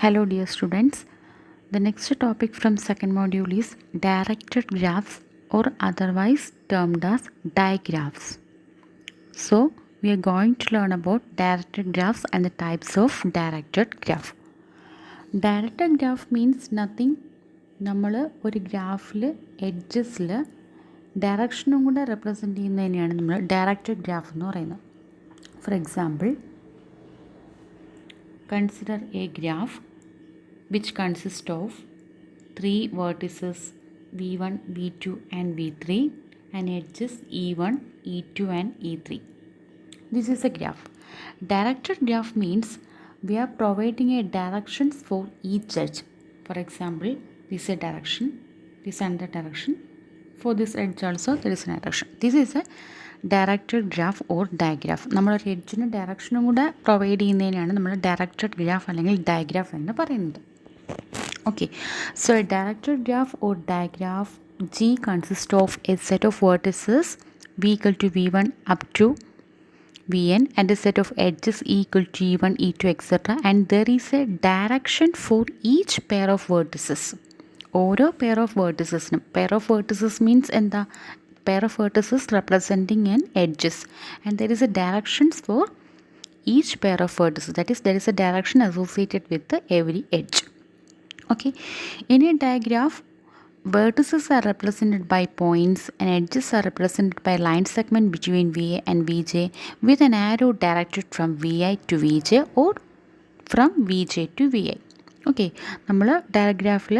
Hello dear students. The next topic from second module is directed graphs or otherwise termed as digraphs. So we are going to learn about directed graphs and the types of directed graph. Directed graph means nothing. നമ്മൾ ഒരു ഗ്രാഫിൽ എഡ്ജസിൽ ഡയറക്ഷനും കൂടെ represent ചെയ്യുന്നതിനെയാണ് നമ്മൾ directed graph എന്ന് പറയുന്നത്. For example, consider a graph which consists of 3 vertices v1, v2 and v3 and edges e1, e2 and e3. This is a graph. Directed graph means we are providing a directions for each edge. For example, this is a direction, this is another direction. For this edge also there is a direction. This is a directed graph or diagraph. നമ്മളൊരു എഡ്ജിന് ഡയറക്ഷനും കൂടെ provide ചെയ്യുന്നതിനാണ് നമ്മൾ directed graph അല്ലെങ്കിൽ diagraph എന്ന് പറയുന്നത്. Okay, so A directed graph or diagraph G consists of a set of vertices v equal to v1 up to vn and a set of edges e equal to e1, e2 etc. and there is a direction for each pair of vertices. ഓരോ pair of വേർട്ടിസസിനും, pair of vertices means എന്താ, pair of vertices representing an edges and there is a directions for each pair of vertices, that is there is a direction associated with every edge. Okay, in a digraph vertices are represented by points and edges are represented by line segment between VA and VJ with an arrow directed from VI to VJ or from VJ to VI. Okay, നമ്മൾ ഡയഗ്രാഫിൽ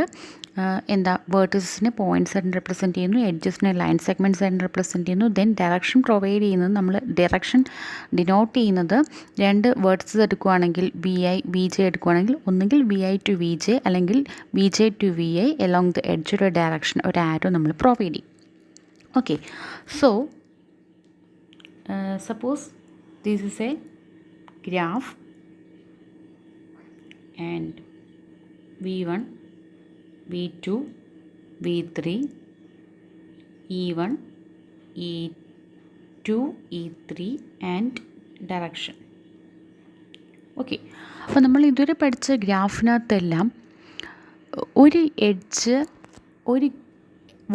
എന്താ വേർട്ടിസസിനെ points ആയിട്ട് represent ചെയ്യുന്നു, എഡ്ജസിനെ line segments ആയിട്ട് represent ചെയ്യുന്നു. Then direction provide ചെയ്യുന്നത്, നമ്മൾ direction denote ചെയ്യുന്നത് രണ്ട് വേർട്ടിസസ് എടുക്കുകയാണെങ്കിൽ VJ എടുക്കുകയാണെങ്കിൽ ഒന്നുകിൽ VI to VJ അല്ലെങ്കിൽ VJ to VI along the edge ഒരു ഡയറക്ഷൻ ഒരു ആരോ നമ്മൾ പ്രൊവൈഡ് ചെയ്യും. Okay, so suppose this is A graph and v1, v2, v3, e1, e2, e3 and direction. Okay, അപ്പോൾ നമ്മൾ ഇതുവരെ പഠിച്ച ഗ്രാഫിനകത്തെല്ലാം ഒരു എഡ്ജ് ഒരു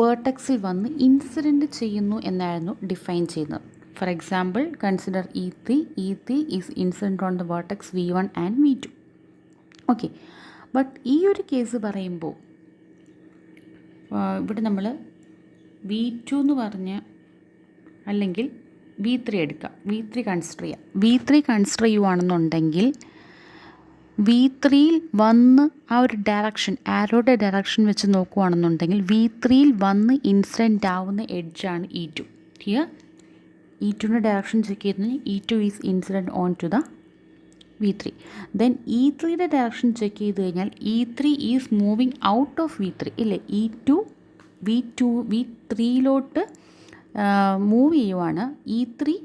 വേർട്ടക്സിൽ വന്ന് ഇൻസിഡൻറ്റ് ചെയ്യുന്നു എന്നായിരുന്നു ഡിഫൈൻ ചെയ്യുന്നത്. For example, consider e3 is incident on the vertex v1 and v2. Okay, but ഈ ഒരു കേസ് പറയുമ്പോൾ ഇവിടെ നമ്മൾ v2 എന്ന് പറഞ്ഞ അല്ലെങ്കിൽ v3 എടുക്കാം, v3 കൺസിഡർ ചെയ്യാം. v3 കൺസിഡർ ചെയ്യുവാണെന്നുണ്ടെങ്കിൽ v3യിൽ വന്ന് ആ ഒരു ഡയറക്ഷൻ, ആരോയുടെ ഡയറക്ഷൻ വെച്ച് നോക്കുകയാണെന്നുണ്ടെങ്കിൽ v3യിൽ വന്ന് ഇൻസിഡൻ്റ് ആവുന്ന എഡ്ജാണ് e2. ഹിയർ e2ൻ്റെ ഡയറക്ഷൻ ചെക്ക് ചെയ്യുന്നതിന് e2 is incident on to the v3. Then e3യുടെ ഡയറക്ഷൻ ചെക്ക് ചെയ്ത് കഴിഞ്ഞാൽ e3 is moving out of v3 ഇല്ലേ, v3യിലോട്ട് മൂവ് ചെയ്യുവാണ്. e3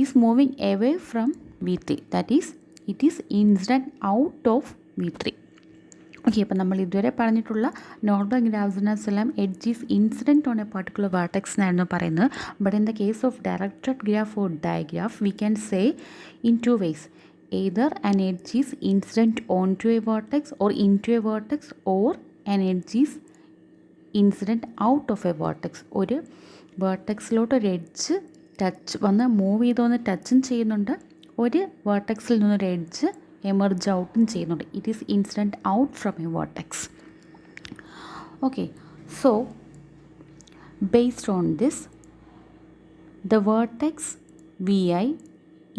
is moving away from v3, that is it is incident out of v3. Okay, അപ്പോൾ നമ്മൾ ഇതുവരെ പറഞ്ഞിട്ടുള്ള normal ഗ്രാഫ്സിനസ് എല്ലാം edge is incident on A particular vertex എന്നായിരുന്നു പറയുന്നത്. But in the case of directed graph or diagraph V can say in two ways. Either an edge is incident onto a vertex or into a vertex or an edge is incident out of a vertex. ഒരു വേർട്ടെക്സിലോട്ട് ഒരു edge touch വന്ന് move ചെയ്തൊന്ന് ടച്ചും ചെയ്യുന്നുണ്ട്, ഒരു വേർട്ടെക്സിൽ നിന്നൊരു edge emerge ഔട്ടും ചെയ്യുന്നുണ്ട്. It is incident out from A vertex. Okay, so based on this the vertex VI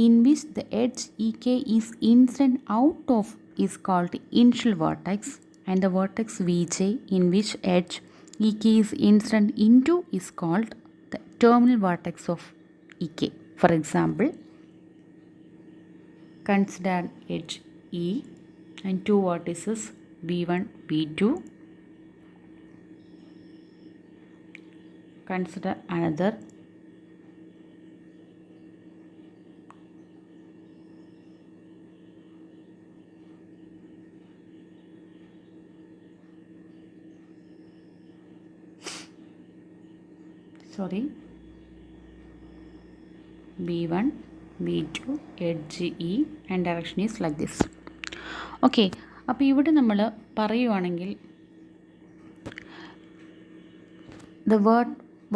in which the edge EK is incident out of is called initial vertex and the vertex VJ in which edge EK is incident into is called the terminal vertex of EK. For example, consider edge E and two vertices V1, V2. Consider another v1, v2, edge E and direction is like this. Okay, അപ്പോൾ ഇവിടെ നമ്മൾ പറയുവാണെങ്കിൽ the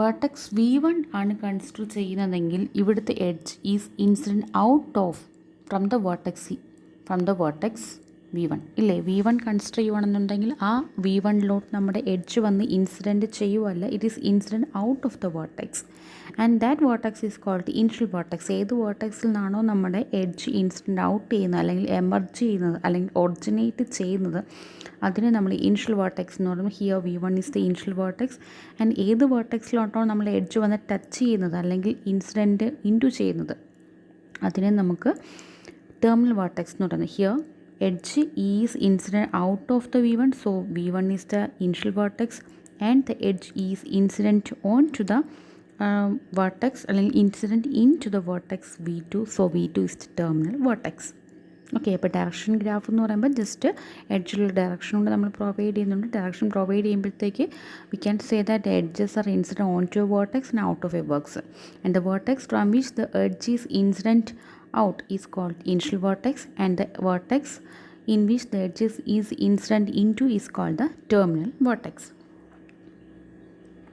vertex V1 ആണ് consider ചെയ്യുന്നതെങ്കിൽ ഇവിടുത്തെ edge is incident out off from the vertex V1 ഇല്ലേ. V1 consider ചെയ്യുവാണെന്നുണ്ടെങ്കിൽ ആ V1 നമ്മുടെ എഡ്ജ് വന്ന് ഇൻസിഡൻറ്റ് ചെയ്യുവല്ല, it is incident out of the vertex and that vertex is called initial vertex. ഏത് വേർട്ടെക്സിൽ നിന്നാണോ നമ്മുടെ എഡ്ജ് ഇൻസിഡൻറ്റ് ഔട്ട് ചെയ്യുന്നത് അല്ലെങ്കിൽ എമർജ് ചെയ്യുന്നത് അല്ലെങ്കിൽ ഒറിജിനേറ്റ് ചെയ്യുന്നത് അതിനെ നമ്മൾ ഇനിഷ്യൽ വേർട്ടെക്സ് എന്ന് പറയുമ്പോൾ here V1 is the initial vertex. And ഏത് വേർട്ടെക്സിലോട്ടോ നമ്മൾ എഡ്ജ് വന്ന് ടച്ച് ചെയ്യുന്നത് അല്ലെങ്കിൽ ഇൻസിഡൻറ്റ് ഇൻറ്റു ചെയ്യുന്നത് അതിനെ നമുക്ക് ടെർമിനൽ വേർട്ടെക്സ് എന്ന് പറയുന്നത്. Here edge is incident out of the V1, so V1 is the initial vertex and the edge is incident onto the vertex അല്ലെങ്കിൽ incident into the vertex V2, so V2 is the terminal vertex. Okay, അപ്പോൾ direction graph എന്ന് പറയുമ്പോൾ just എഡ്ജിലുള്ള direction കൊണ്ട് നമ്മൾ provide ചെയ്യുന്നുണ്ട്. Direction provide ചെയ്യുമ്പോഴത്തേക്ക് we can say that edges are incident on to a vertex and out of a works and the vertex from which the edge is incident out is called initial vertex and the vertex in which the edges is incident into is called the terminal vertex.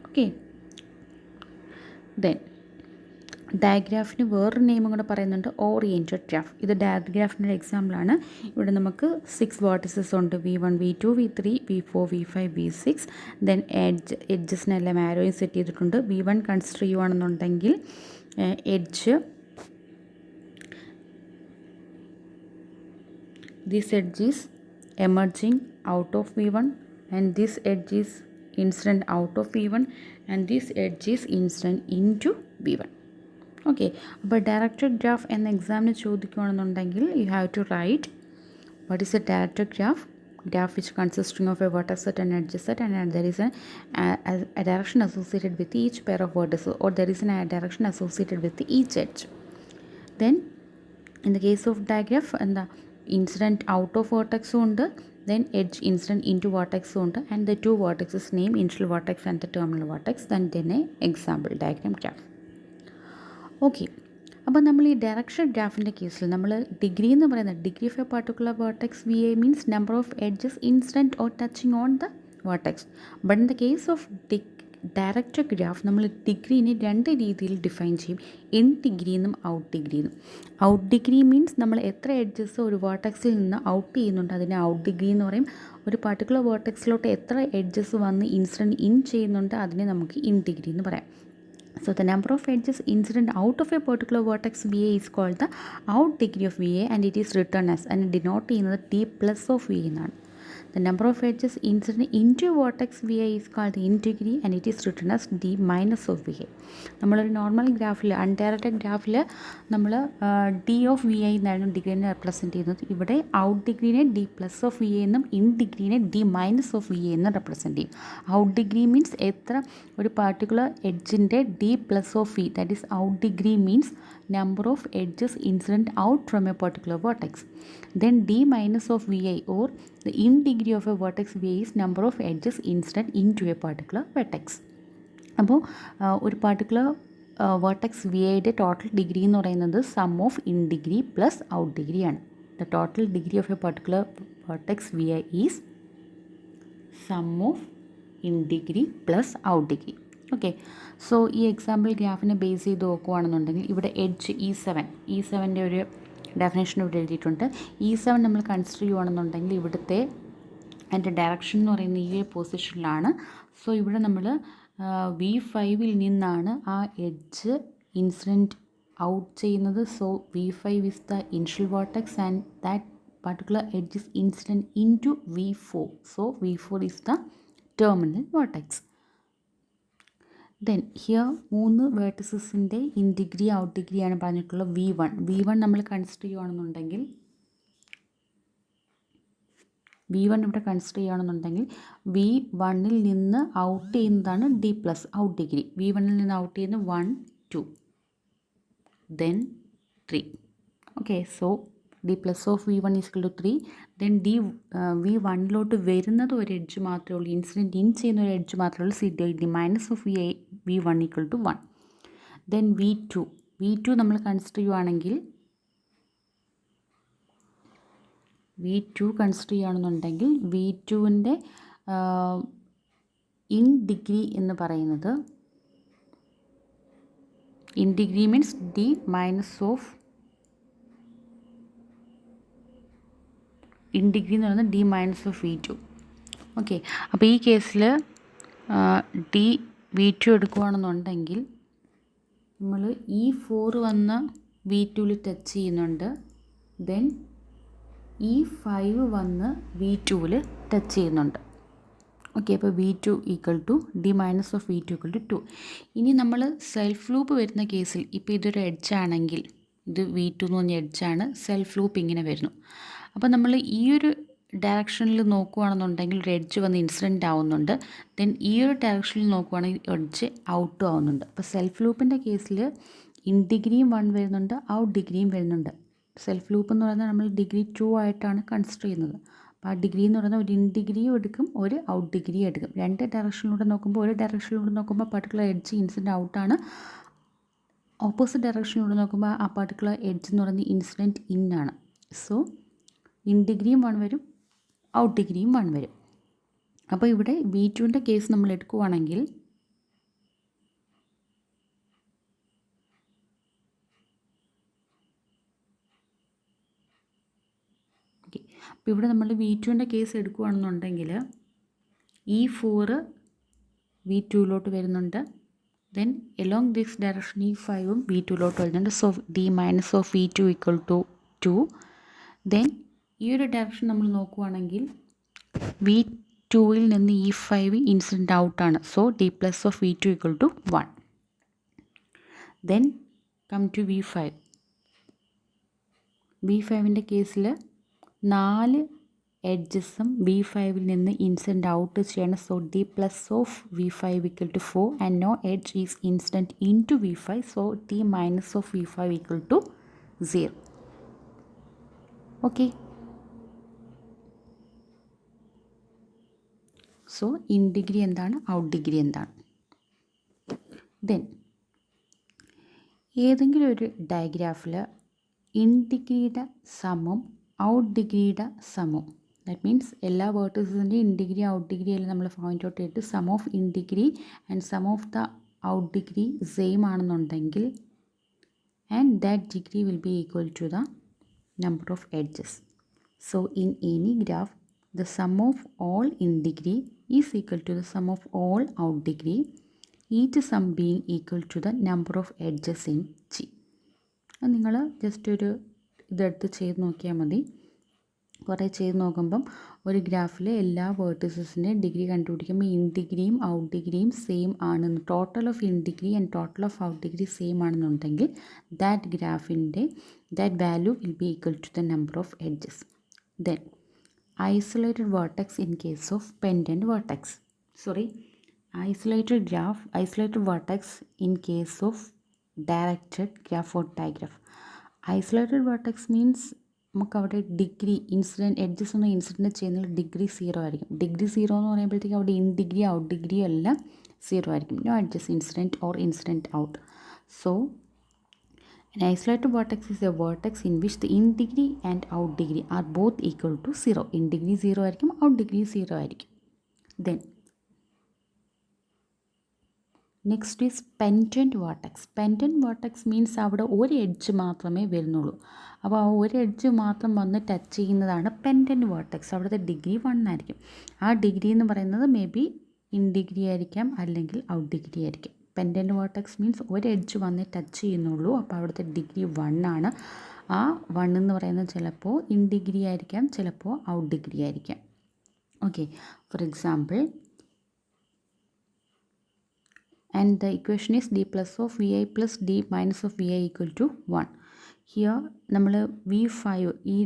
Okay, then ഡയഗ്രാഫിന് വേറൊരു നെയിമും കൂടെ പറയുന്നുണ്ട്, oriented graph. ഇത് ഡയഗ്രാഫിൻ്റെ ഒരു എക്സാമ്പിളാണ്. ഇവിടെ നമുക്ക് 6 vertices ഉണ്ട്, V1 V2 V3 V4 V5 V6. Then എഡ്ജസിനെല്ലാം ആരോയും set ചെയ്തിട്ടുണ്ട്. V1 കൺസിഡർ ചെയ്യുവാണെന്നുണ്ടെങ്കിൽ edge this edge is emerging out of V1 and this edge is incident out of V1 and this edge is incident into V1. Okay, അപ്പോൾ directed graph എന്ന എക്സാമിന് ചോദിക്കുകയാണെന്നുണ്ടെങ്കിൽ you have to write what is a directed graph which consisting of a vertex set and edge set and there is a direction associated with each pair of vertices or there is a direction associated with each edge. Then in the case of digraph and the incident out of vertex ഉണ്ട്, then edge incident into vertex ഉണ്ട് and the two vertices name initial vertex and the terminal vertex. then a example diagram graph. Okay, അപ്പോൾ നമ്മൾ ഈ direction ഗ്രാഫിൻ്റെ കേസിൽ നമ്മൾ degree എന്ന് പറയുന്നത് degree of a particular vertex VA means number of edges incident or touching on the vertex. But in the case of directed graph നമ്മൾ ഡിഗ്രീനെ രണ്ട് രീതിയിൽ ഡിഫൈൻ ചെയ്യും, ഇൻ ഡിഗ്രി എന്നും ഔട്ട് ഡിഗ്രി എന്നും. ഔട്ട് ഡിഗ്രി മീൻസ് നമ്മൾ എത്ര edges ഒരു വേർട്ടെക്സിൽ നിന്ന് ഔട്ട് ചെയ്യുന്നുണ്ട് അതിനെ ഔട്ട് ഡിഗ്രി എന്ന് പറയും. ഒരു പർട്ടിക്കുലർ വേർട്ടെക്സിലോട്ട് എത്ര എഡ്ജസ് വന്ന് ഇൻസിഡൻറ്റ് ഇൻ ചെയ്യുന്നുണ്ട് അതിനെ നമുക്ക് ഇൻ ഡിഗ്രി എന്ന് പറയാം. So the number of edges incident out of a particular vertex VA is called the out degree of VA and it is written as and denote ചെയ്യുന്നത് D plus of VA എന്നാണ്. The number of edges incident into a vertex VA is called the in degree and it is written as D minus of VA. നമ്മളൊരു normal ഗ്രാഫിൽ undirected ഗ്രാഫിൽ നമ്മൾ D of VA എന്നാണ് ഡിഗ്രീനെ represent ചെയ്യുന്നത്. ഇവിടെ out ഡിഗ്രീനെ D plus of VA എന്നും in ഡിഗ്രീനെ D മൈനസ് ഓഫ് VA എന്നും റെപ്രസെൻറ്റ് ചെയ്യും. ഔട്ട് ഡിഗ്രി മീൻസ് എത്ര ഒരു പാർട്ടിക്കുലർ എഡ്ജിൻ്റെ D plus of V, that is out degree means number of edges incident out from a particular vertex. Then D minus of VA or the in degree of a vertex VA is number of edges incident into a particular vertex. അപ്പോൾ ഒരു particular vertex VAയുടെ total degree എന്ന് പറയുന്നത് sum of in degree plus out degree ആണ്. The total degree of a particular vertex VA is sum of in degree plus out degree. Okay, so ഈ example ഗ്രാഫിനെ base ചെയ്ത് നോക്കുകയാണെന്നുണ്ടെങ്കിൽ ഇവിടെ edge E7 ഒരു definition ഇവിടെ എഴുതിയിട്ടുണ്ട്. E7 നമ്മൾ കൺസിഡർ ചെയ്യുകയാണെന്നുണ്ടെങ്കിൽ ഇവിടുത്തെ അതിൻ്റെ ഡയറക്ഷൻ എന്ന് പറയുന്ന ഈ പൊസിഷനിലാണ്. സോ ഇവിടെ നമ്മൾ V5 നിന്നാണ് ആ എഡ്ജ് ഇൻസിഡൻറ്റ് ഔട്ട് ചെയ്യുന്നത്. So V5 is the initial vertex and that particular edge is incident in to V4. So V4 is the terminal vertex. Then here 3 വേർട്ടിസസിൻ്റെ ഇൻ ഡിഗ്രി ഔട്ട് ഡിഗ്രിയാണ് പറഞ്ഞിട്ടുള്ളത്. V1 നമ്മൾ consider ചെയ്യുകയാണെന്നുണ്ടെങ്കിൽ ഇവിടെ consider ചെയ്യുകയാണെന്നുണ്ടെങ്കിൽ V1 നിന്ന് out ചെയ്യുന്നതാണ് D plus out degree. V1 നിന്ന് ഔട്ട് ചെയ്യുന്നത് 1 2 then 3. Okay, so D plus of V1 is equal to 3. Then V1 വരുന്നത് ഒരു എഡ്ജ് മാത്രമേ ഉള്ളൂ, ഇൻസിഡൻറ്റ് ഇൻ ചെയ്യുന്ന ഒരു എഡ്ജ് മാത്രമേ ഉള്ളൂ. D minus of V1 equal to 1. Then V2 നമ്മൾ കൺസിഡർ ചെയ്യുവാണെങ്കിൽ V2 കൺസിഡർ ചെയ്യുകയാണെന്നുണ്ടെങ്കിൽ V2ൻ്റെ ഇൻ ഡിഗ്രി എന്ന് പറയുന്നത്, in degree means D minus of, in degree എന്ന് പറയുന്നത് D minus of V2. Okay, അപ്പോൾ ഈ കേസിൽ V2 എടുക്കുകയാണെന്നുണ്ടെങ്കിൽ നമ്മൾ E4 വന്ന് V2ൽ ടച്ച് ചെയ്യുന്നുണ്ട്, ദെൻ E5 വന്ന് V2ൽ ടച്ച് ചെയ്യുന്നുണ്ട്. ഓക്കെ, അപ്പോൾ V2 equal to D minus of V2 equal to 2. ഇനി നമ്മൾ സെൽഫ് ലൂപ്പ് വരുന്ന കേസിൽ, ഇപ്പോൾ ഇതൊരു എഡ്ജാണെങ്കിൽ, ഇത് V2 എന്ന് പറഞ്ഞ എഡ്ജാണ്, സെൽഫ് ലൂപ്പ് ഇങ്ങനെ വരുന്നു. അപ്പോൾ നമ്മൾ ഈ ഒരു ഡയറക്ഷനിൽ നോക്കുകയാണെന്നുണ്ടെങ്കിൽ ഒരു എഡ്ജ് വന്ന് ഇൻസിഡൻ്റ് ആവുന്നുണ്ട്, ദെൻ ഈ ഒരു ഡയറക്ഷനിൽ നോക്കുകയാണെങ്കിൽ എഡ്ജ് ഔട്ടും ആവുന്നുണ്ട്. അപ്പോൾ സെൽഫ് ലൂപ്പിൻ്റെ കേസിൽ ഇൻ ഡിഗ്രിയും 1 വരുന്നുണ്ട്, ഔട്ട് ഡിഗ്രിയും വരുന്നുണ്ട്. സെൽഫ് ലൂപ്പ് എന്ന് പറയുന്നത് നമ്മൾ ഡിഗ്രി 2 ആയിട്ടാണ് കൺസിഡർ ചെയ്യുന്നത്. അപ്പോൾ ആ ഡിഗ്രി എന്ന് പറയുന്നത് ഒരു ഇൻ ഡിഗ്രിയും എടുക്കും, ഒരു ഔട്ട് ഡിഗ്രിയും എടുക്കും. രണ്ട് ഡയറക്ഷനിലൂടെ നോക്കുമ്പോൾ, ഒരു ഡയറക്ഷനിലൂടെ നോക്കുമ്പോൾ പർട്ടിക്കുലർ എഡ്ജ് ഇൻസിഡൻ്റ് ഔട്ടാണ്, ഓപ്പോസിറ്റ് ഡയറക്ഷനിലൂടെ നോക്കുമ്പോൾ ആ പർട്ടിക്കുലർ എഡ്ജ് എന്ന് പറയുന്നത് ഇൻസിഡൻറ്റ് ഇൻ ആണ്. സോ ഇൻ ഡിഗ്രിയും 1 വരും, ഔട്ട് ഡിഗ്രിയും 1 വരും. അപ്പോൾ ഇവിടെ V2ൻ്റെ കേസ് നമ്മൾ എടുക്കുവാണെങ്കിൽ ഓക്കെ, അപ്പോൾ ഇവിടെ നമ്മൾ V2ൻ്റെ കേസ് എടുക്കുകയാണെന്നുണ്ടെങ്കിൽ E4 V2ലോട്ട് വരുന്നുണ്ട്, ദെൻ എലോങ് ദിസ് ഡയറക്ഷൻ E5ഉം V2ലോട്ട് വരുന്നുണ്ട്. So D minus of V2 equal to 2. Then ഈ ഒരു ഡയറക്ഷൻ നമ്മൾ നോക്കുവാണെങ്കിൽ V2ൽ നിന്ന് E5 ഇൻസിഡൻ്റ് ഔട്ടാണ്. So D plus of V2 equal to 1. Then come to V5. V5ൻ്റെ കേസിൽ 4 എഡ്ജസും V5ൽ നിന്ന് ഇൻസിഡൻ്റ് ഔട്ട് ചെയ്യണം. So D plus of V5 equal to 4 and no edge is incident in to V5. So D minus of V5 equal to 0. Okay, so in degree എന്താണ്, out degree എന്താണ്. Then ഏതെങ്കിലും ഒരു ഡയഗ്രാഫിൽ ഇൻ ഡിഗ്രിയുടെ സമം out ഡിഗ്രിയുടെ സമം, that means എല്ലാ വേർട്ടീസിൻ്റെ ഇൻ ഡിഗ്രി ഔട്ട് ഡിഗ്രി എല്ലാം നമ്മൾ ഫൈൻഡ് ഔട്ട് ചെയ്തിട്ട് sum of in degree and sum of the out degree same ആണെന്നുണ്ടെങ്കിൽ, and that degree will be equal to the number of edges. So in any graph the sum of all in degree is equal to the sum of all out degree, each sum being equal to the number of edges in G. അത് നിങ്ങൾ just ഒരു ഇതെടുത്ത് ചെയ്ത് നോക്കിയാൽ മതി. കുറേ ചെയ്ത് നോക്കുമ്പം ഒരു ഗ്രാഫിലെ എല്ലാ വേർട്ടീസസിൻ്റെയും ഡിഗ്രി കണ്ടുപിടിക്കുമ്പോൾ ഇൻ ഡിഗ്രിയും ഔട്ട് ഡിഗ്രിയും സെയിം ആണെന്ന്, total of in degree and total of out degree same ആണെന്നുണ്ടെങ്കിൽ ദാറ്റ് ഗ്രാഫിൻ്റെ that value will be equal to the number of edges. Then isolated vertex in case of pendant vertex, isolated vertex in case of directed graph or digraph. Isolated vertex means നമുക്ക് അവിടെ degree incident edges ഒന്നും incident ചെയ്യുന്നതിൽ degree 0 ആയിരിക്കും. Degree 0 എന്ന് പറയുമ്പോഴത്തേക്കും അവിടെ in degree out degree എല്ലാം 0 ആയിരിക്കും. No edges incident or incident out. So an isolated vertex is a vertex in which the in degree and out degree are both equal to 0. In degree 0 ആയിരിക്കും, out degree 0 ആയിരിക്കും. Then next is pendant vertex. Pendant vertex means അവിടെ ഒരു edge മാത്രമേ വരുന്നുള്ളൂ. അപ്പോൾ ആ ഒരു edge മാത്രം വന്ന് ടച്ച് ചെയ്യുന്നതാണ് pendant vertex. അവിടുത്തെ ഡിഗ്രി 1 ആയിരിക്കും. ആ ഡിഗ്രി എന്ന് പറയുന്നത് മേ ബി ഇൻ ഡിഗ്രി ആയിരിക്കാം, അല്ലെങ്കിൽ ഔട്ട് ഡിഗ്രി ആയിരിക്കും. പെൻഡൻറ്റ് വേർട്ടെക്സ് മീൻസ് ഒരു എഡ്ജ് വന്ന് ടച്ച് ചെയ്യുന്നുള്ളൂ, അപ്പോൾ അവിടുത്തെ ഡിഗ്രി 1 ആണ്. ആ 1 എന്ന് പറയുന്നത് ചിലപ്പോൾ ഇൻ ഡിഗ്രി ആയിരിക്കാം, ചിലപ്പോൾ ഔട്ട് ഡിഗ്രി ആയിരിക്കാം. Okay, for example, and the equation is D plus of Vi plus D minus of Vi equal to 1. Here നമ്മൾ V5, ഈ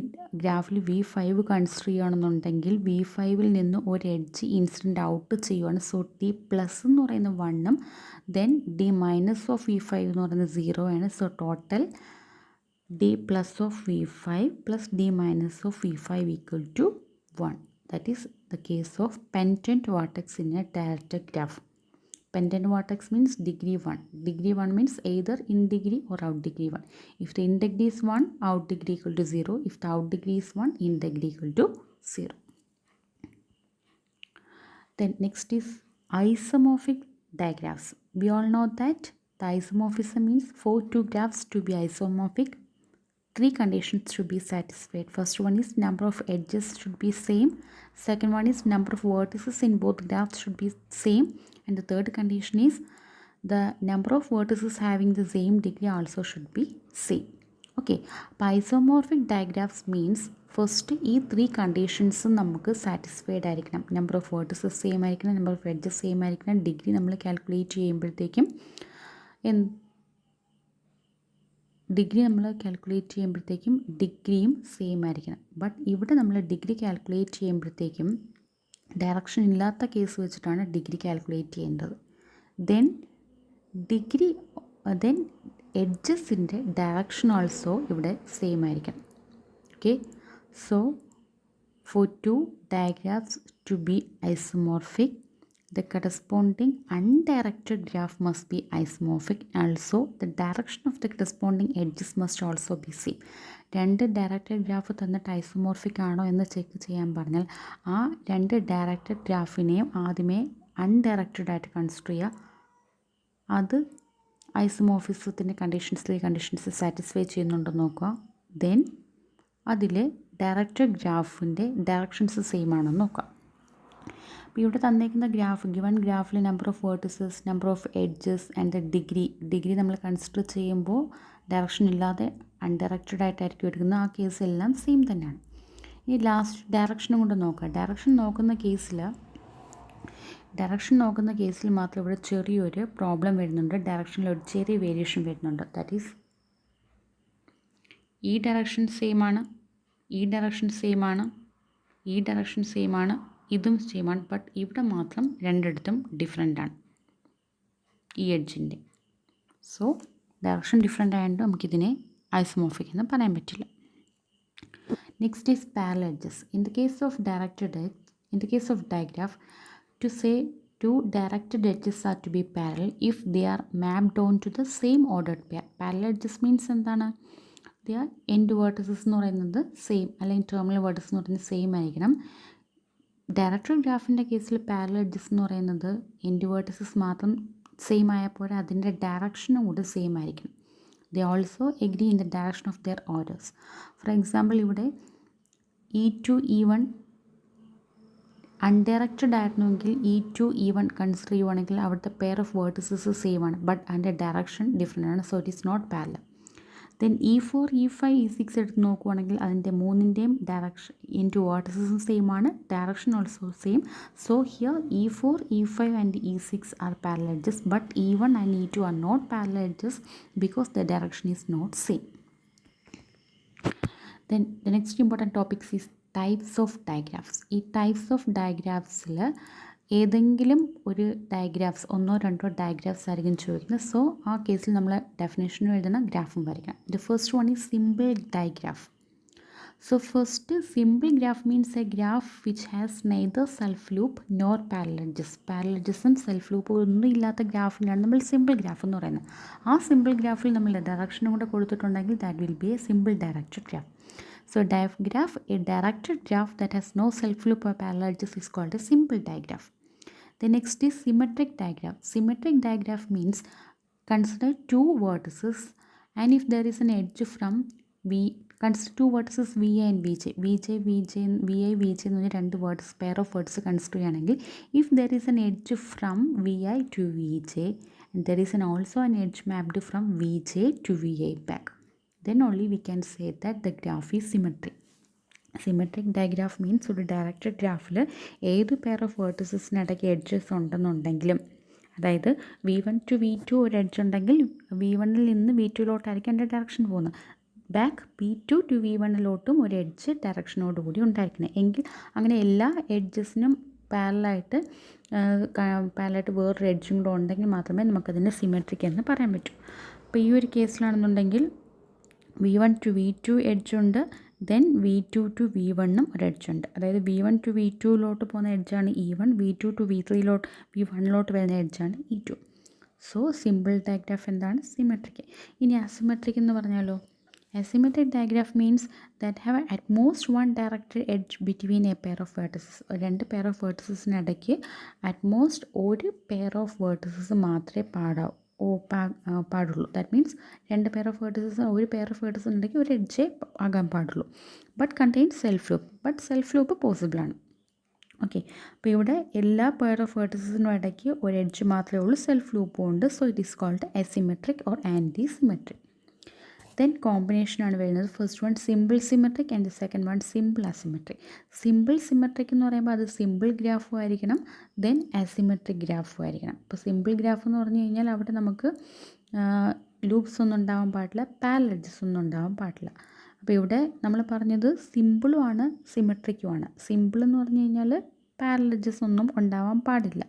ഗ്രാഫിൽ V5 കൺസിഡർ ചെയ്യുകയാണെന്നുണ്ടെങ്കിൽ V5ൽ നിന്ന് ഒരു എഡ്ജ് ഇൻസിഡൻറ്റ് ഔട്ട് ചെയ്യുവാണ്. സോ D പ്ലസ് എന്ന് പറയുന്ന 1ഉം then D minus of V5 എന്ന് പറയുന്നത് 0 ആണ്. So total D plus of V5 plus D minus of V5 equal to 1. That is the case of pendant vertex in a directed graph. Pendant vertex means degree 1. Degree 1 means either in degree or out degree 1. If the in degree is 1, out degree equal to 0. If the out degree is 1, in degree equal to 0. Then next is isomorphic digraphs. We all know that the isomorphism means for two graphs to be isomorphic, three conditions should be satisfied. First one is number of edges should be same. Second one is number of vertices in both graphs should be same. And the third condition is the number of vertices having the same degree also should be same. Okay, isomorphic digraphs means first ഈ three കണ്ടീഷൻസും നമുക്ക് satisfied ആയിരിക്കണം. Number of vertices same ആയിരിക്കണം, number of edges same ആയിരിക്കണം, degree നമ്മൾ calculate ചെയ്യുമ്പോഴത്തേക്കും ഡിഗ്രിയും same ആയിരിക്കണം. But ഇവിടെ നമ്മൾ ഡിഗ്രി കാൽക്കുലേറ്റ് ചെയ്യുമ്പോഴത്തേക്കും ഡയറക്ഷൻ ഇല്ലാത്ത കേസ് വെച്ചിട്ടാണ് ഡിഗ്രി കാൽക്കുലേറ്റ് ചെയ്യേണ്ടത്. ദെൻ എഡ്ജസിൻ്റെ ഡയറക്ഷൻ ഓൾസോ ഇവിടെ സെയിം ആയിരിക്കണം. Okay, so for two digraphs to be isomorphic, the corresponding undirected graph must be isomorphic. Also, the direction of the corresponding edges must also be same. രണ്ട് directed graph തന്നിട്ട് isomorphic ആണോ എന്ന് check ചെയ്യാൻ പറഞ്ഞാൽ ആ രണ്ട് directed ഗ്രാഫിനെയും ആദ്യമേ undirected ആയിട്ട് കൺസിഡർ ചെയ്യുക. അത് ഐസോമോർഫിസത്തിൻ്റെ കണ്ടീഷൻസ് സാറ്റിസ്ഫൈ ചെയ്യുന്നുണ്ടെന്ന് നോക്കുക. ദെൻ അതിൽ ഡയറക്റ്റഡ് ഗ്രാഫിൻ്റെ ഡയറക്ഷൻസ് സെയിം ആണെന്ന് നോക്കാം. അപ്പോൾ ഇവിടെ തന്നേക്കുന്ന ഗിവൺ ഗ്രാഫിൽ number of vertices, number of edges and degree നമ്മൾ കൺസിഡർ ചെയ്യുമ്പോൾ ഡയറക്ഷൻ ഇല്ലാതെ അൺഡയറക്റ്റഡ് ആയിട്ടായിരിക്കും എടുക്കുന്നത്. ആ കേസ് എല്ലാം സെയിം തന്നെയാണ്. ഇനി ലാസ്റ്റ് ഡയറക്ഷനും കൊണ്ട് നോക്കുക. ഡയറക്ഷൻ നോക്കുന്ന കേസിൽ മാത്രം ഇവിടെ ചെറിയൊരു പ്രോബ്ലം വരുന്നുണ്ട്. ഡയറക്ഷനിൽ ഒരു ചെറിയ വേരിയേഷൻ വരുന്നുണ്ട്. ദാറ്റ് ഈസ് ഈ ഡയറക്ഷൻ സെയിം ആണ്, ഈ ഡയറക്ഷൻ സെയിം ആണ്, ഈ ഡയറക്ഷൻ സെയിം ആണ്, ഇതും സെയിം ആണ്. ബട്ട് ഇവിടെ മാത്രം രണ്ടിടത്തും ഡിഫറെൻ്റ് ആണ് ഈ എഡ്ജിൻ്റെ. സോ ഡയറക്ഷൻ ഡിഫറെൻ്റ് ആയതുകൊണ്ട് നമുക്കിതിനെ ഐസോമോർഫിക് എന്ന് പറയാൻ പറ്റില്ല. Next is parallel edges. In the case of digraph, to say two directed edges are to be parallel if they are mapped onto the same ordered pair. Parallel edges means എന്താണ്? End vertices എന്ന് പറയുന്നത് same, അല്ലെങ്കിൽ terminal vertex എന്ന് പറയുന്നത് same ആയിരിക്കണം. Directed ഗ്രാഫിൻ്റെ കേസിൽ parallel edges എന്ന് പറയുന്നത് എൻഡ് വേർട്ടസസ് മാത്രം സെയിം ആയപ്പോൾ അതിൻ്റെ ഡയറക്ഷനും കൂടെ സെയിം ആയിരിക്കണം. They also agree in the direction of their orders. For example ഇവിടെ E2 E1 അൺഡയറക്റ്റഡ് ആയിരുന്നെങ്കിൽ E2 E1 കൺസിഡർ ചെയ്യുവാണെങ്കിൽ അവിടുത്തെ പെയർ ഓഫ് വേർട്ടസസ് സെയിം ആണ്, ബട്ട് അതിൻ്റെ ഡയറക്ഷൻ ഡിഫറെൻ്റ് ആണ്. So it is not parallel. Then E4 E5 E6 എടുത്ത് നോക്കുവാണെങ്കിൽ അതിൻ്റെ മൂന്നിൻ്റെയും ഡയറക്ഷൻ ഇൻറ്റു വേർട്ടസസും സെയിം ആണ്, direction also same. So here E4 E5 and E6 are parallel edges, but E1 and E2 are not parallel edges because the direction is not same. Then the next important topics is types of digraphs. ഈ types of ഡയഗ്രാഫ്സിൽ ഏതെങ്കിലും ഒരു ഡയഗ്രാഫ്സ്, ഒന്നോ രണ്ടോ ഡയഗ്രാഫ്സ് ആയിരിക്കും ചോദിക്കുന്നത്. So ആ കേസിൽ നമ്മൾ ഡെഫിനേഷനും എഴുതണം, ഗ്രാഫും വരയ്ക്കണം. The first one is simple digraph. So first simple graph means a graph which has neither self loop nor parallel edges. Parallel എഡ്ജസും സെൽഫ് ലൂപ്പും ഒന്നും ഇല്ലാത്ത ഗ്രാഫിനാണ് നമ്മൾ സിമ്പിൾ ഗ്രാഫ് എന്ന് പറയുന്നത്. ആ സിമ്പിൾ ഗ്രാഫിൽ നമ്മൾ ഡയറക്ഷനും കൂടെ കൊടുത്തിട്ടുണ്ടെങ്കിൽ that will be A simple directed graph. So digraph, a directed graph that has no self loop or parallel edges is called a simple digraph. The next is symmetric digraph. Symmetric digraph means consider two vertices and if there is an edge from consider two vertices VI and VJ. VI, VJ എന്ന് രണ്ട് words, pair of words consider ചെയ്യുകയാണെങ്കിൽ if there is an edge from VI to VJ and there is also an edge mapped from VJ to VI back, then only we can say that the graph is symmetric. Symmetric digraph means ഒരു directed ഗ്രാഫിൽ ഏത് pair of വേർട്ടിസസിനിടയ്ക്ക് edges ഉണ്ടെന്നുണ്ടെങ്കിലും, അതായത് V1 to V2 ഒരു edge ഉണ്ടെങ്കിൽ V1ൽ നിന്ന് V2ലോട്ടായിരിക്കും എൻ്റെ direction പോകുന്നത്. Back V2 to V1ലോട്ടും ഒരു എഡ്ജ് ഡയറക്ഷനോട് കൂടി ഉണ്ടായിരിക്കണം. എങ്കിൽ അങ്ങനെ എല്ലാ എഡ്ജസിനും പാരലായിട്ട് വേറൊരു എഡ്ജും കൂടെ ഉണ്ടെങ്കിൽ മാത്രമേ നമുക്കതിനെ സിമെട്രിക് എന്ന് പറയാൻ പറ്റൂ. അപ്പോൾ ഈ ഒരു കേസിലാണെന്നുണ്ടെങ്കിൽ V1 to V2 എഡ്ജ് ഉണ്ട്, ദെൻ V2 ടു V1 ഒരു എഡ്ജ് ഉണ്ട്. അതായത് V1 ടു V2 പോകുന്ന എഡ്ജാണ് E1, V2 ടു V1 വരുന്ന എഡ്ജാണ് E2. സോ സിമ്പിൾ ഡയഗ്രാഫ് എന്താണ്? സിമെട്രിക്. ഇനി അസിമെട്രിക് എന്ന് പറഞ്ഞാലോ? Asymmetric digraph means that have at most one directed edge between a pair of vertices. രണ്ട് പെയർ ഓഫ് വേർട്ടിസസിനിടയ്ക്ക് അറ്റ് മോസ്റ്റ് ഒരു pair of vertices മാത്രമേ പാടുള്ളൂ. That means രണ്ട് പെയർ ഓഫ് വേർട്ടിസസ് ഒരു പെയർ ഓഫ് വേർട്ടിസസ് ഉണ്ടെങ്കിൽ ഒരു എഡ്ജേ ആകാൻ പാടുള്ളൂ. But contain self loop. But self loop possible ആണ്. ഓക്കെ, അപ്പോൾ ഇവിടെ എല്ലാ പെയർ ഓഫ് വേർട്ടിസസിനും ഇടയ്ക്ക് ഒരു എഡ്ജ് മാത്രമേ ഉള്ളൂ, സെൽഫ് ലൂപ്പും ഉണ്ട്. So it is called asymmetric or anti symmetric. Then combination ആണ് വരുന്നത്. First one simple symmetric and second one simple asymmetric. Simple symmetric എന്ന് പറയുമ്പോൾ അത് സിമ്പിൾ ഗ്രാഫും ആയിരിക്കണം, ദെൻ അസിമെട്രിക് ഗ്രാഫും ആയിരിക്കണം. ഇപ്പോൾ സിമ്പിൾ ഗ്രാഫ് എന്ന് പറഞ്ഞു കഴിഞ്ഞാൽ അവിടെ നമുക്ക് ലൂപ്സ് ഒന്നും ഉണ്ടാവാൻ പാടില്ല, പാരലൽ എഡ്ജസ് ഒന്നും ഉണ്ടാവാൻ പാടില്ല. അപ്പോൾ ഇവിടെ നമ്മൾ പറഞ്ഞത് സിമ്പിളും ആണ് സിമെട്രിക്കും ആണ്. സിമ്പിൾ എന്ന് പറഞ്ഞു കഴിഞ്ഞാൽ പാരലൽ എഡ്ജസ് ഒന്നും ഉണ്ടാവാൻ പാടില്ല.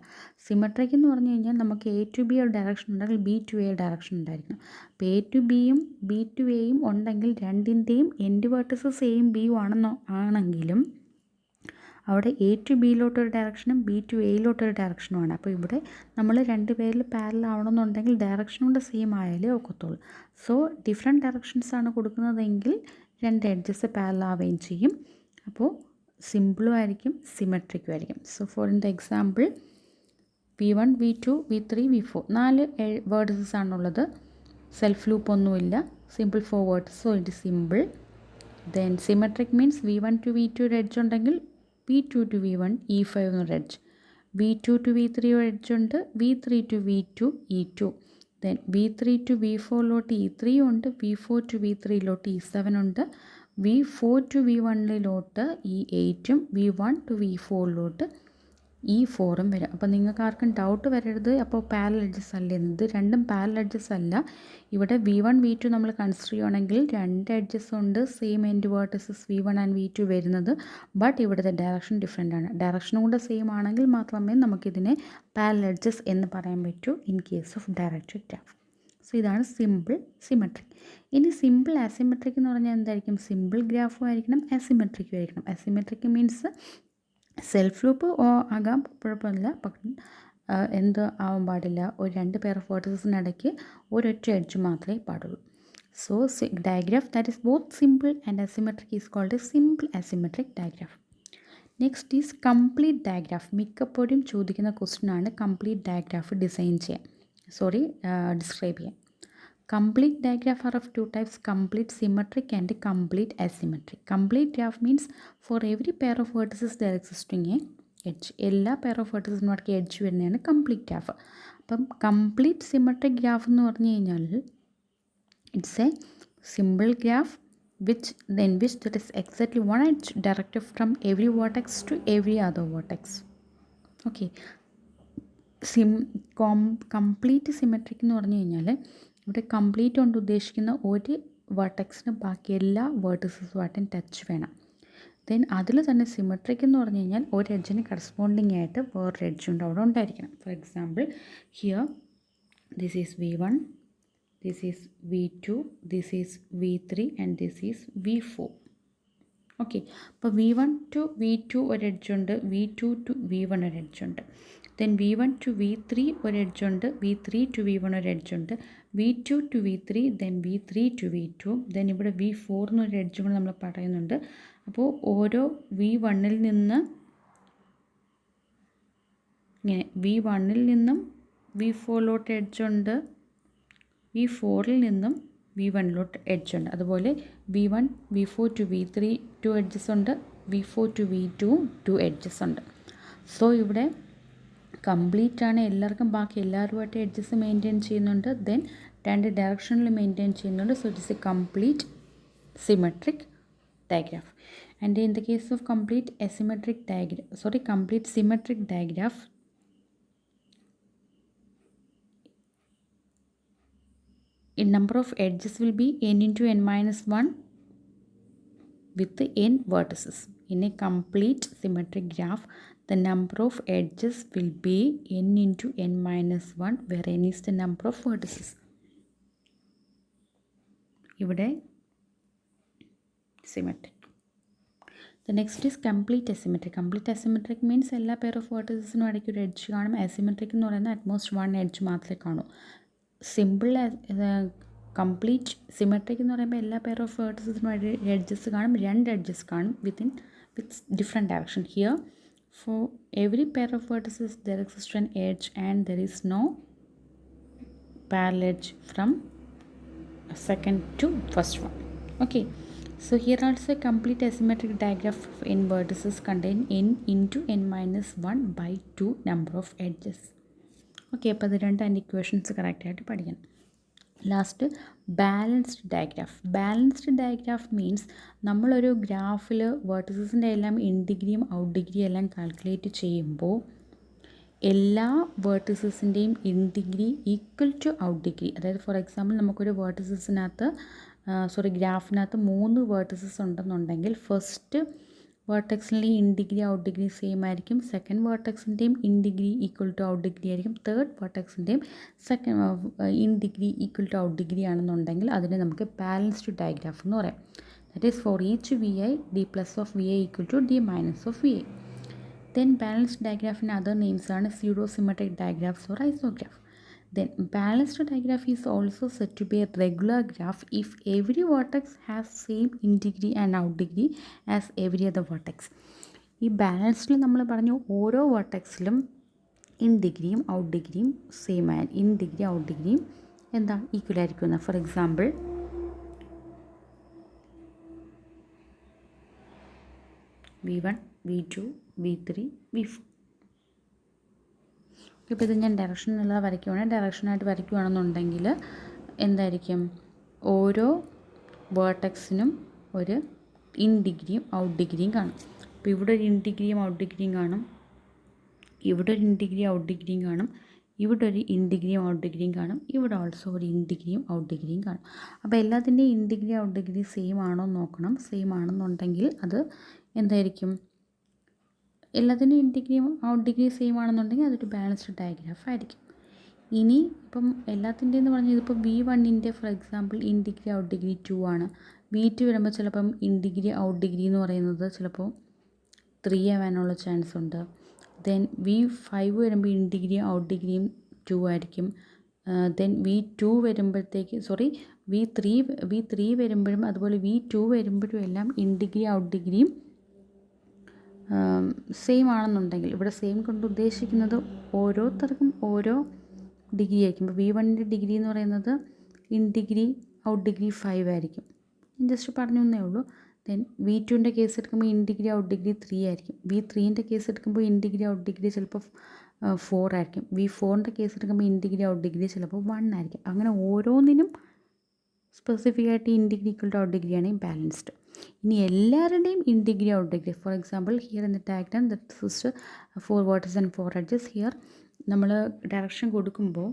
സിമെട്രിക് എന്ന് പറഞ്ഞു കഴിഞ്ഞാൽ നമുക്ക് A to B ഒരു ഡയറക്ഷൻ ഉണ്ടെങ്കിൽ B to A ഡയറക്ഷൻ ഉണ്ടായിരിക്കണം. അപ്പോൾ A to Bയും B to Aയും ഉണ്ടെങ്കിൽ രണ്ടിൻ്റെയും എൻഡ് വേർട്ടിസസ് Aയും Bയും ആണെങ്കിലും അവിടെ A to Bയിലോട്ടൊരു ഡയറക്ഷനും B to Aയിലോട്ടൊരു ഡയറക്ഷനുമാണ്. അപ്പോൾ ഇവിടെ നമ്മൾ രണ്ട് പേരിൽ പാരലൽ ആവണമെന്നുണ്ടെങ്കിൽ ഡയറക്ഷൻ കൊണ്ട് സെയിം ആയാലേ ഒക്കത്തുള്ളൂ. സോ ഡിഫറെൻറ്റ് ഡയറക്ഷൻസ് ആണ് കൊടുക്കുന്നതെങ്കിൽ രണ്ട് എഡ്ജസ് പാരലൽ ആവുകയും ചെയ്യും. അപ്പോൾ സിമ്പിളും ആയിരിക്കും സിമെട്രിക്കും ആയിരിക്കും. So for in the example V1, V2, V3, V4 4 vertices ആണുള്ളത്. സെൽഫ് ലൂപ്പ് ഒന്നുമില്ല, simple four vertices. So it simple. Then symmetric means V1 to V2 ഒരു എഡ്ജ് ഉണ്ടെങ്കിൽ V2 ടു V1 E5 എന്നൊരു എഡ്ജ്, V2 ടു V3 ഒരു edge ഉണ്ട്, V3 to V2 E2. Then V3 to V4 E3 ഉണ്ട്, V4 to V3 E7 ഉണ്ട്, V4 to V1 E8ഉം V1 to V4 E4ഉം വരും. അപ്പോൾ നിങ്ങൾക്ക് ആർക്കും ഡൗട്ട് വരരുത് അപ്പോൾ പാരലൽ എഡ്ജസ് അല്ല എന്ന്. ഇത് രണ്ടും പാരലൽ എഡ്ജസ് അല്ല. ഇവിടെ V1 V2 നമ്മൾ കൺസിഡർ ചെയ്യുകയാണെങ്കിൽ രണ്ട് എഡ്ജസ് ഉണ്ട്, same end vertices V1 and V2 വരുന്നത്. ബട്ട് ഇവിടുത്തെ ഡയറക്ഷൻ ഡിഫറെൻ്റ് ആണ്. ഡയറക്ഷനും കൂടെ സെയിം ആണെങ്കിൽ മാത്രമേ നമുക്കിതിനെ പാരലൽ എഡ്ജസ് എന്ന് പറയാൻ പറ്റൂ in case of directed graph. So ഇതാണ് സിമ്പിൾ സിമെട്രിക്. ഇനി സിമ്പിൾ അസിമെട്രിക് എന്ന് പറഞ്ഞാൽ എന്തായിരിക്കും? സിമ്പിൾ ഗ്രാഫും ആയിരിക്കണം, അസിമെട്രിക്കും ആയിരിക്കണം. അസിമെട്രിക് മീൻസ് സെൽഫ് ലൂപ്പ് ആകാം, കുഴപ്പമില്ല, പക്ഷേ എന്ത് ആവാൻ പാടില്ല, ഒരു രണ്ട് പെയർ ഓഫ് വേർട്ടിസസിനിടയ്ക്ക് ഒരൊറ്റ എഡ്ജ് മാത്രമേ പാടുള്ളൂ. So digraph that is both simple and asymmetric is called a simple asymmetric digraph. Next is complete digraph. മിക്കപ്പോഴും ചോദിക്കുന്ന ക്വസ്റ്റ്യൻ ആണ് കംപ്ലീറ്റ് ഡയഗ്രാഫ് ഡിസ്ക്രൈബ് ചെയ്യാൻ. Complete diagraph are of two types, complete symmetric and complete asymmetric. Complete graph means for every pair of vertices there existing a edge. എല്ലാ pair of വേർട്ടിസസിനും അടുക്കി edge വരുന്നതാണ് complete graph. അപ്പം complete symmetric graph എന്ന് പറഞ്ഞു കഴിഞ്ഞാൽ it's A simple graph which that is exactly one edge directed from every vertex to every other vertex. Okay. Complete symmetric എന്ന് പറഞ്ഞു കഴിഞ്ഞാൽ ഇവിടെ കംപ്ലീറ്റ് കൊണ്ട് ഉദ്ദേശിക്കുന്ന ഒരു വേർട്ടെക്സിന് ബാക്കി എല്ലാ വേർട്ടിസസുമായിട്ടും ടച്ച് വേണം. ദെൻ അതിൽ തന്നെ സിമെട്രിക് എന്ന് പറഞ്ഞു കഴിഞ്ഞാൽ ഒരു എഡ്ജിന് കറസ്പോണ്ടിങ് ആയിട്ട് വേറൊരു എഡ്ജുണ്ട് അവിടെ ഉണ്ടായിരിക്കണം. Four example here this is V1, this is V2, this is V3 and this is V4. Okay, അപ്പോൾ V1 ടു V2 ഒരു എഡ്ജുണ്ട്, V2 ടു V1 ഒരു എഡ്ജുണ്ട്, ദെൻ V1 ടു V3 ഒരു എഡ്ജുണ്ട്, V3 ടു V1 ഒരു എഡ്ജുണ്ട്, V2 to V3, then V3 to V2, then ഇവിടെ V4 എന്നൊരു എഡ്ജും കൂടെ നമ്മൾ പറയുന്നുണ്ട്. അപ്പോൾ ഓരോ V1ൽ നിന്ന് ഇങ്ങനെ V1ൽ നിന്നും V4 എഡ്ജുണ്ട്, V4ൽ നിന്നും V1 എഡ്ജുണ്ട്. അതുപോലെ V1 V4 to V3 2 edges ഉണ്ട്, V4 ടു V2 2 എഡ്ജസ് ഉണ്ട്. സോ ഇവിടെ കംപ്ലീറ്റ് ആണ്, എല്ലാവർക്കും ബാക്കി എല്ലാവരുമായിട്ട് എഡ്ജസ് മെയിൻറ്റെയിൻ ചെയ്യുന്നുണ്ട്, ദെൻ രണ്ട് ഡയറക്ഷനിൽ മെയിൻറ്റെയിൻ ചെയ്യുന്നുണ്ട്. So it is A complete symmetric diagraph. And in the case of complete symmetric digraph, in number of edges will be n into n minus 1 with n vertices. In a complete symmetric graph, the number of edges will be n into n minus 1, where n is the number of vertices. ഇവിടെ symmetric. The next is complete asymmetric. Complete asymmetric means എല്ലാ pair of vertices ഇടയ്ക്ക് ഒരു edge കാണും. Asymmetric എന്ന് പറയുന്നത് utmost one edge മാത്രമേ കാണൂ. Simple complete symmetric എന്ന് പറയുമ്പോൾ എല്ലാ പെയർ ഓഫ് വേർട്ടിസിനും എഡ്ജസ് കാണും, രണ്ട് എഡ്ജസ് കാണും with different direction. Here for every pair of vertices there exist an edge and there is no parallel edge from second to first one. Okay, so here also a complete asymmetric diagram of n vertices contain n into n minus 1 by 2 number of edges. Okay, അപ്പോൾ ഇത് രണ്ട് അതിൻ്റെ equations കറക്റ്റായിട്ട് പഠിക്കണം. Last balanced diagraph. Balanced diagraph means നമ്മളൊരു ഗ്രാഫിൽ വേർട്ടിസസിൻ്റെ എല്ലാം in ഡിഗ്രിയും ഔട്ട് ഡിഗ്രിയും എല്ലാം കാൽക്കുലേറ്റ് ചെയ്യുമ്പോൾ എല്ലാ വേർട്ടിസസിൻ്റെയും in degree equal to out degree. അതായത് ഫോർ എക്സാമ്പിൾ നമുക്കൊരു ഗ്രാഫിനകത്ത് 3 വേർട്ടിസസ് ഉണ്ടെന്നുണ്ടെങ്കിൽ ഫസ്റ്റ് വേർട്ടെക്സിൻ്റെ in degree out degree same ആയിരിക്കും, സെക്കൻഡ് വേർട്ടെക്സിൻ്റെയും in degree equal to out degree ആയിരിക്കും, തേർഡ് വേർട്ടെക്സിൻ്റെയും in degree equal to out degree ആണെന്നുണ്ടെങ്കിൽ അതിനെ നമുക്ക് ബാലൻസ്ഡ് ഡയഗ്രാഫ് എന്ന് പറയാം. That is for each V I D plus of V I equal to D minus of V I. Then balanced digraph in other names are pseudo-symmetric digraphs or isograph. Then balanced digraph is also said to be a regular graph if every vertex has same in degree and out degree as every other vertex. ഈ ബാലൻസ്ഡിൽ നമ്മൾ പറഞ്ഞു ഓരോ വേർട്ടെക്സിലും in ഡിഗ്രിയും out ഡിഗ്രിയും same ആയി, in degree out ഡിഗ്രിയും എന്താ equal ആയിരിക്കും. For example V1 V2 V3 V4. ഇപ്പോൾ ഇത് ഞാൻ ഡയറക്ഷൻ എന്നുള്ളത് ഡയറക്ഷനായിട്ട് വരയ്ക്കുകയാണെന്നുണ്ടെങ്കിൽ എന്തായിരിക്കും, ഓരോ വേർട്ടെക്സിനും ഒരു ഇൻ ഡിഗ്രിയും ഔട്ട് ഡിഗ്രിയും കാണും. അപ്പോൾ ഇവിടെ ഒരു ഇൻ ഡിഗ്രിയും ഔട്ട് ഡിഗ്രിയും കാണും, ഇവിടെ ഒരു ഇൻ ഡിഗ്രി ഔട്ട് ഡിഗ്രിയും കാണും, ഇവിടെ ഒരു ഇൻ ഡിഗ്രിയും ഔട്ട് ഡിഗ്രിയും കാണും, ഇവിടെ ഓൾസോ ഒരു ഇൻ ഡിഗ്രിയും ഔട്ട് ഡിഗ്രിയും കാണും. അപ്പോൾ എല്ലാത്തിൻ്റെയും in degree out degree same ആണോ നോക്കണം. സെയിം ആണെന്നുണ്ടെങ്കിൽ അത് എന്തായിരിക്കും, എല്ലാത്തിൻ്റെയും ഇൻ ഡിഗ്രിയും ഔട്ട് ഡിഗ്രി സെയിം ആണെന്നുണ്ടെങ്കിൽ അതൊരു ബാലൻസ്ഡ് ഡയഗ്രാഫ് ആയിരിക്കും. ഇനി ഇപ്പം എല്ലാത്തിൻ്റെയും എന്ന് പറഞ്ഞാൽ ഇതിപ്പോൾ V1 for example in degree out degree 2 ആണ്. V2 വരുമ്പോൾ ചിലപ്പം ഇൻ ഡിഗ്രി ഔട്ട് ഡിഗ്രി എന്ന് പറയുന്നത് ചിലപ്പോൾ 3 ആവാനുള്ള ചാൻസ് ഉണ്ട്. ദെൻ V5 വരുമ്പോൾ ഇൻ ഡിഗ്രി ഔട്ട് ഡിഗ്രിയും 2 ആയിരിക്കും. ദെൻ V2 വരുമ്പോഴത്തേക്ക് V3 വരുമ്പോഴും അതുപോലെ V2 വരുമ്പോഴും എല്ലാം ഇൻ ഡിഗ്രി ഔട്ട് ഡിഗ്രിയും സെയിം ആണെന്നുണ്ടെങ്കിൽ, ഇവിടെ സെയിം കൊണ്ട് ഉദ്ദേശിക്കുന്നത് ഓരോരുത്തർക്കും ഓരോ ഡിഗ്രി ആയിരിക്കും. ഇപ്പോൾ V1 ഡിഗ്രി എന്ന് പറയുന്നത് ഇൻ ഡിഗ്രി ഔട്ട് ഡിഗ്രി 5 ആയിരിക്കും, ജസ്റ്റ് പറഞ്ഞു എന്നേ ഉള്ളൂ. ദെൻ V2 കേസ് എടുക്കുമ്പോൾ ഇൻ ഡിഗ്രി ഔട്ട് ഡിഗ്രി 3 ആയിരിക്കും. V3 കേസ് എടുക്കുമ്പോൾ ഇൻ ഡിഗ്രി ഔട്ട് ഡിഗ്രി ചിലപ്പോൾ 4 ആയിരിക്കും. V4 കേസ് എടുക്കുമ്പോൾ ഇൻ ഡിഗ്രി ഔട്ട് ഡിഗ്രി ചിലപ്പോൾ 1 ആയിരിക്കും. അങ്ങനെ ഓരോന്നിനും സ്പെസിഫിക് ആയിട്ട് in degree equal to out degree ആണെങ്കിൽ ബാലൻസ്ഡ്. ഇനി എല്ലാവരുടെയും in degree out degree, for example here in the diagram that is 4 vertices and 4 edges. Here നമ്മൾ ഡയറക്ഷൻ കൊടുക്കുമ്പോൾ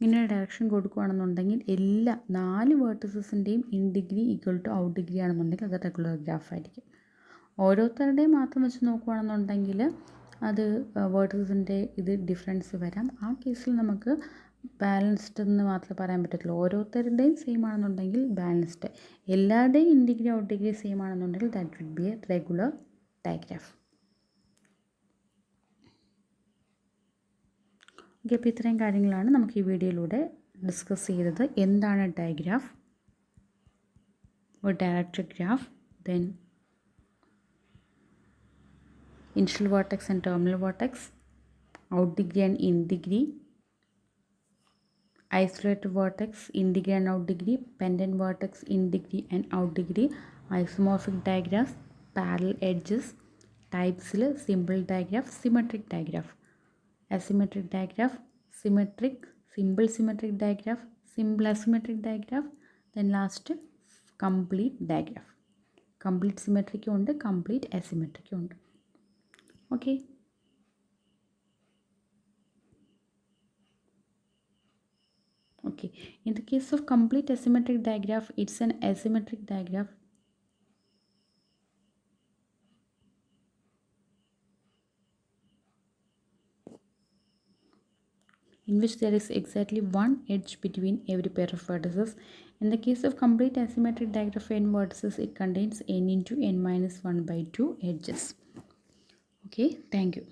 ഇങ്ങനെ ഡയറക്ഷൻ കൊടുക്കുകയാണെന്നുണ്ടെങ്കിൽ എല്ലാ 4 വേർട്ടിസസിൻ്റെയും in degree equal to out degree ആണെന്നുണ്ടെങ്കിൽ അത് റെഗുലർ ഗ്രാഫ് ആയിരിക്കും. ഓരോരുത്തരുടെയും മാത്രം വെച്ച് നോക്കുകയാണെന്നുണ്ടെങ്കിൽ അത് വേർട്ടിസസിൻ്റെ ഇത് ഡിഫറൻസ് വരാം. ആ കേസിൽ നമുക്ക് ബാലൻസ്ഡ് എന്ന് മാത്രമേ പറയാൻ പറ്റത്തുള്ളൂ. ഓരോരുത്തരുടെയും സെയിം ആണെന്നുണ്ടെങ്കിൽ ബാലൻസ്ഡ്, എല്ലാവരുടെയും in degree out degree same ആണെന്നുണ്ടെങ്കിൽ that would be a regular digraph. Okay, അപ്പോൾ ഇത്രയും കാര്യങ്ങളാണ് നമുക്ക് ഈ വീഡിയോയിലൂടെ ഡിസ്കസ് ചെയ്തത്. എന്താണ് ഡയഗ്രാഫ്, ഒരു directed graph, then initial vertex and terminal vertex, out degree and in degree, isolated vertex, in degree and out degree, pendant vertex, in degree and out degree, isomorphic digraphs, parallel edges, types, simple digraph, symmetric digraph, asymmetric digraph, symmetric, simple symmetric digraph, simple asymmetric digraph, then last complete digraph. Complete symmetric ഉണ്ട്, complete asymmetric ഉണ്ട്. Okay. Okay. In the case of complete asymmetric digraph, it's an asymmetric digraph. in which there is exactly one edge between every pair of vertices. In the case of complete asymmetric diagram of n vertices, it contains n into n minus 1 by 2 edges. Okay, thank you.